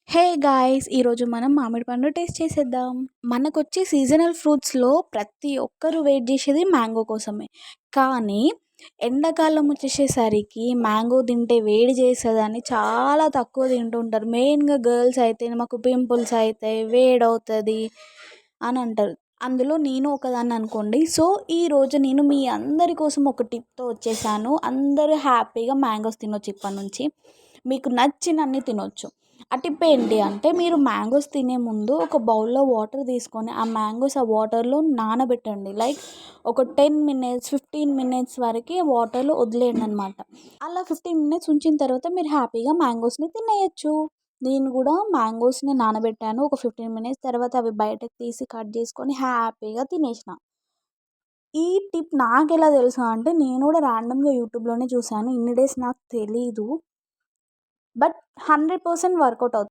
Hey guys! ఈరోజు మనం మామిడి పండు టేస్ట్ చేసేద్దాం. మనకొచ్చే సీజనల్ ఫ్రూట్స్‌లో ప్రతి ఒక్కరు వెయిట్ జేసేది మ్యాంగో కోసమే. కానీ ఎండాకాలం వచ్చేసేసరికి మ్యాంగో తింటే వేడి చేస్తదని చాలా తక్కువ తింటుంటారు. మెయిన్‌గా గర్ల్స్ అయితే మాకు పింపుల్స్ అయితాయి, వేడవుతది అని అంటారు. అందులో నేను ఒకదాన్ని అనుకోండి. సో, ఈరోజు నేను మీ అందరి కోసం ఒక టిప్‌తో వచ్చేసాను. అందరూ హ్యాపీగా మ్యాంగోస్ తినొచ్చు ఇప్పటి నుంచి. మీకు నచ్చినన్ని తినొచ్చు. ఆ టిప్ ఏంటి అంటే మీరు మ్యాంగోస్ తినే ముందు ఒక బౌల్‌లో వాటర్ తీసుకొని ఆ మ్యాంగోస్ ఆ వాటర్‌లో నానబెట్టండి. లైక్ ఒక 10 మినిట్స్, 15 మినిట్స్ వరకి వాటర్‌లో వదిలేయండనమాట. అలా 15 మినిట్స్ ఉంచిన తర్వాత మీరు హ్యాపీగా మ్యాంగోస్‌ని తినేయొచ్చు. నేను కూడా మ్యాంగోస్‌ని నానబెట్టాను. ఒక 15 మినిట్స్ తర్వాత అవి బయటకి తీసి కట్ చేసుకొని హ్యాపీగా తినేసిన. ఈ టిప్ నాకెలా తెలుసు అంటే నేను కూడా ర్యాండమ్‌గా యూట్యూబ్‌లోనే చూసాను. ఇన్ని డేస్ నాకు తెలీదు. బట్ 100% వర్కౌట్ అవుతుంది.